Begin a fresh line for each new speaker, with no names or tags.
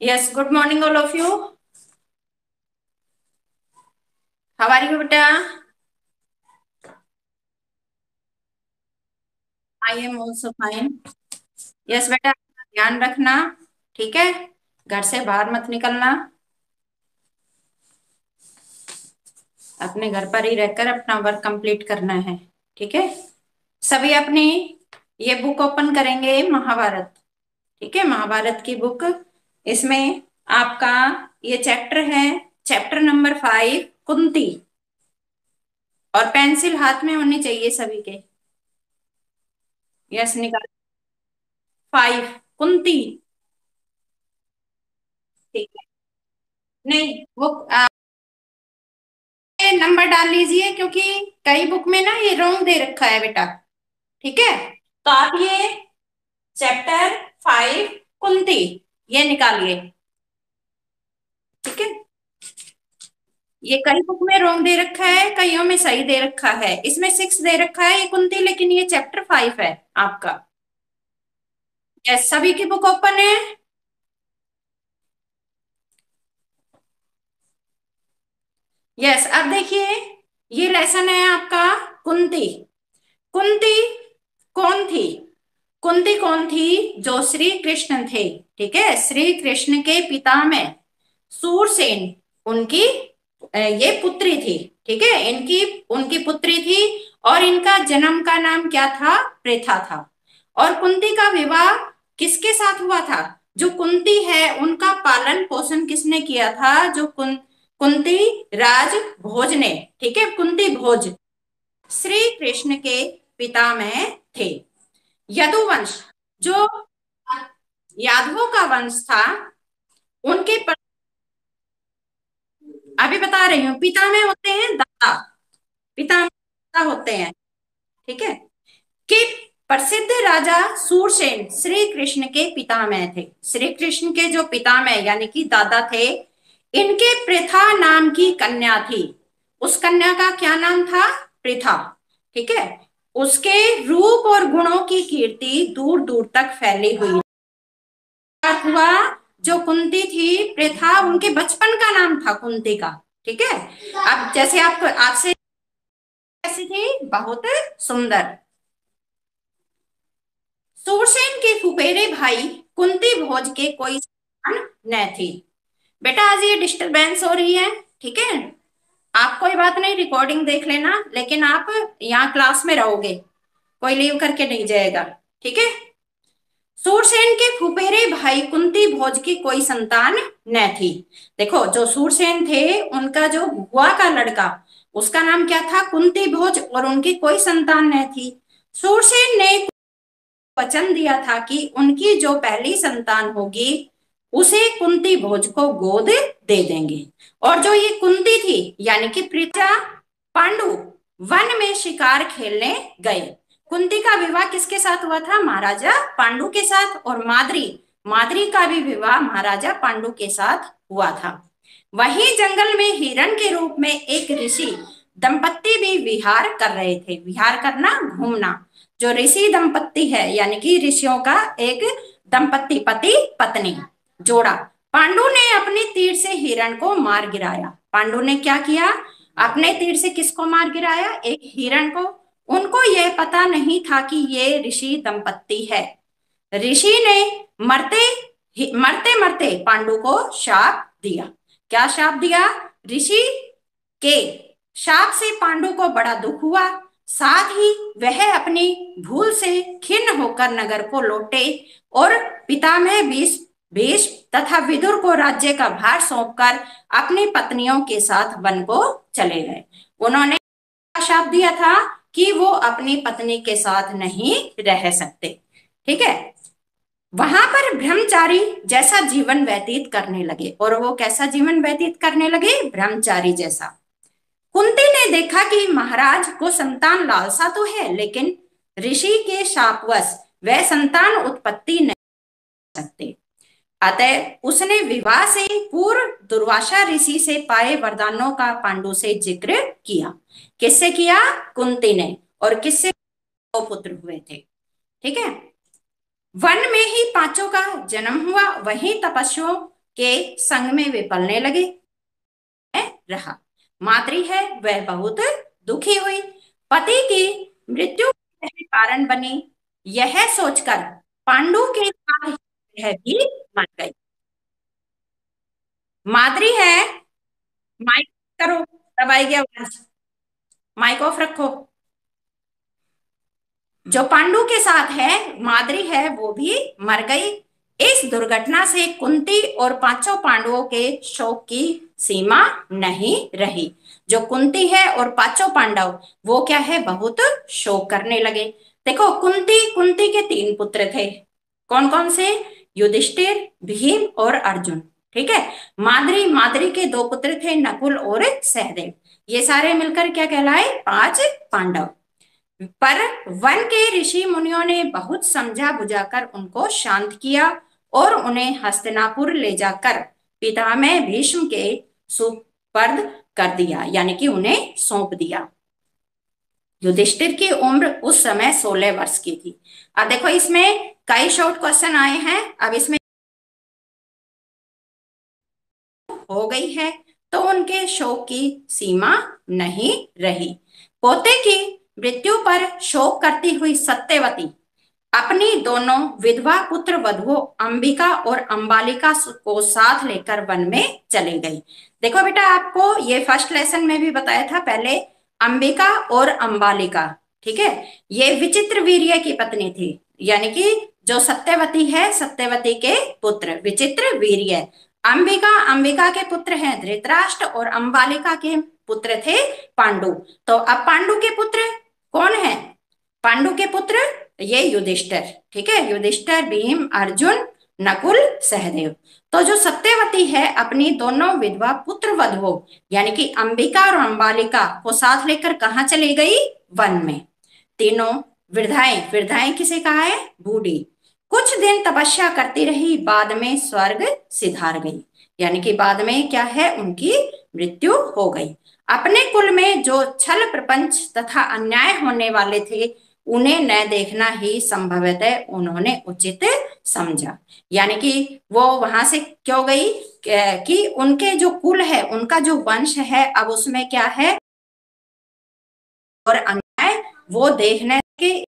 Yes, good morning, all of you. How are you, beta? I am also fine. Yes, बेटा ध्यान रखना, ठीक है। घर से बाहर मत निकलना, अपने घर पर ही रहकर अपना वर्क कंप्लीट करना है, ठीक है। सभी अपनी ये बुक ओपन करेंगे, महाभारत, ठीक है। महाभारत की बुक, इसमें आपका ये चैप्टर है, चैप्टर नंबर 5, कुंती। और पेंसिल हाथ में होनी चाहिए सभी के। यस, निकाल। 5, कुंती। ठीक है। नहीं, वो नंबर डाल लीजिए, क्योंकि कई बुक में ना ये रॉन्ग दे रखा है बेटा, ठीक है। तो आप ये चैप्टर 5, कुंती, ये निकालिए, ठीक है। ये कई बुक में रॉन्ग दे रखा है, कईयों में सही दे रखा है। इसमें 6 दे रखा है ये कुंती, लेकिन ये चैप्टर 5 है आपका। यस, सभी की बुक ओपन है। यस, अब देखिए, ये लेसन है आपका, कुंती। कुंती कौन थी? कुंती कौन थी? जो श्री कृष्ण थे, ठीक है। श्री कृष्ण के पिता में सूरसेन, उनकी ये पुत्री थी, ठीक है। इनकी उनकी पुत्री थी, और इनका जन्म का नाम क्या था? प्रेथा था। और कुंती का विवाह किसके साथ हुआ था? जो कुंती है उनका पालन पोषण किसने किया था? जो कुंती राज भोज ने, ठीक है, कुंती भोज श्री कृष्ण के पिता में थे। यदुवंश, जो यादवों का वंश था, उनके अभी बता रही हूँ, पिता में होते हैं दादा, पिता में दादा होते हैं, ठीक है। कि प्रसिद्ध राजा सूरसेन श्री कृष्ण के पिता में थे। श्री कृष्ण के जो पिता में यानी कि दादा थे, इनके प्रथा नाम की कन्या थी। उस कन्या का क्या नाम था? प्रथा, ठीक है। उसके रूप और गुणों की कीर्ति दूर दूर तक फैली हुई हुआ। जो कुंती थी प्रथा, उनके बचपन का नाम था कुंती का, ठीक है। अब जैसे आप आपसे कैसी थी? बहुत सुंदर। सूरसेन के फुफेरे भाई कुंती भोज के कोई संतान न थी। बेटा आज ये डिस्टरबेंस हो रही है, ठीक है। आप कोई बात नहीं, रिकॉर्डिंग देख लेना, लेकिन आप यहाँ क्लास में रहोगे, कोई लीव करके नहीं जाएगा, ठीक है। सूरसेन के फुफेरे भाई कुंती भोज की कोई संतान न थी। देखो, जो सूरसेन थे उनका जो बुआ का लड़का, उसका नाम क्या था? कुंती भोज, और उनकी कोई संतान न थी। सूरसेन ने वचन दिया था कि उनकी जो पहली संतान होगी उसे कुंती भोज को गोद दे देंगे। और जो ये कुंती थी यानी कि प्रीता, पांडु वन में शिकार खेलने गए। कुंती का विवाह किसके साथ हुआ था? महाराजा पांडु के साथ। और माद्री, माद्री का भी विवाह महाराजा पांडु के साथ हुआ था। वही जंगल में हिरण के रूप में एक ऋषि दंपत्ति भी विहार कर रहे थे। विहार करना, घूमना। जो ऋषि दंपत्ति है यानी कि ऋषियों का एक दंपत्ति, पति पत्नी जोड़ा। पांडु ने अपने तीर से हिरण को मार गिराया। पांडु ने क्या किया? अपने तीर से किसको मार गिराया? एक हिरण को। उनको यह पता नहीं था कि ये ऋषि दंपत्ति है। ऋषि ने मरते मरते मरते पांडु को शाप दिया। क्या शाप दिया? ऋषि के शाप से पांडु को बड़ा दुख हुआ। साथ ही वह अपनी भूल से खिन्न होकर नगर को लौटे, और पितामह भीष्म तथा विदुर को राज्य का भार सौंपकर अपनी पत्नियों के साथ वन को चले गए। उन्होंने शाप दिया था कि वो अपनी पत्नी के साथ नहीं रह सकते, ठीक है। वहां पर ब्रह्मचारी जैसा जीवन व्यतीत करने लगे। और वो कैसा जीवन व्यतीत करने लगे? ब्रह्मचारी जैसा। कुंती ने देखा कि महाराज को संतान लालसा तो है, लेकिन ऋषि के शापवश वह संतान उत्पत्ति नहीं कर सकते। अतः उसने विवाह से पूर्व दुर्वासा ऋषि से पाए वरदानों का पांडु से जिक्र किया। किससे किया? कुंती ने। और किससे? दो पुत्र हुए थे, ठीक है। वन में ही पांचों का जन्म हुआ। वही तपस्वियों के संग में वे पलने लगे रहा। माद्री है वह बहुत दुखी हुई, पति की मृत्यु के कारण बनी, यह सोचकर पांडु के साथ वह भी मर गई। माद्री है, माइक करो, तब आएगी आवाज, माइक ऑफ रखो। जो पांडु के साथ है माद्री है वो भी मर गई। इस दुर्घटना से कुंती और पांचों पांडवों के शोक की सीमा नहीं रही। जो कुंती है और पांचों पांडव वो क्या है, बहुत शोक करने लगे। देखो कुंती, कुंती के तीन पुत्र थे, कौन कौन से, युधिष्ठिर, भीम और अर्जुन। ठीक है। माद्री, माद्री के दो पुत्र थे, नकुल और सहदेव। ये सारे मिलकर क्या कहलाए, पांच पांडव। पर वन के ऋषि मुनियों ने बहुत समझा बुझाकर उनको शांत किया और उन्हें हस्तिनापुर ले जाकर पितामह भीष्म के सुपर्द कर दिया, यानी कि उन्हें सौंप दिया। युधिष्ठिर की उम्र उस समय 16 वर्ष की थी। अब देखो इसमें कई शॉर्ट क्वेश्चन आए हैं। अब इसमें हो गई है तो उनके शोक की सीमा नहीं रही। पोते की मृत्यु पर शोक करती हुई सत्यवती अपनी दोनों विधवा पुत्र वधुओं अंबिका और अंबालिका को साथ लेकर वन में चली गई। देखो बेटा, आपको ये फर्स्ट लेसन में भी बताया था पहले, अंबिका और अंबालिका, ठीक है, ये विचित्र वीर्य की पत्नी थी, यानी कि जो सत्यवती है, सत्यवती के पुत्र विचित्र वीर्य। अंबिका, अंबिका के पुत्र हैं धृतराष्ट्र और अंबालिका के पुत्र थे पांडु। तो अब पांडु के पुत्र कौन है, पांडु के पुत्र ये युधिष्ठिर, ठीक है, युधिष्ठिर, भीम, अर्जुन, नकुल, सहदेव। तो जो सत्यवती है अपनी दोनों विधवा पुत्र वधुओं यानी कि अंबिका और अंबालिका को साथ लेकर कहाँ चली गई, वन में। तीनों वृद्धाएं, वृद्धाएं किसे कहा है, बूढ़ी, कुछ दिन तपस्या करती रही, बाद में स्वर्ग सिधार गई, यानी कि बाद में क्या है, उनकी मृत्यु हो गई। अपने कुल में जो छल प्रपंच तथा अन्याय होने वाले थे उन्हें न देखना ही संभवतः उन्होंने उचित समझा, यानी कि वो वहां से क्यों गई कि उनके जो कुल है, उनका जो वंश है, अब उसमें क्या है और अन्याय वो देखने के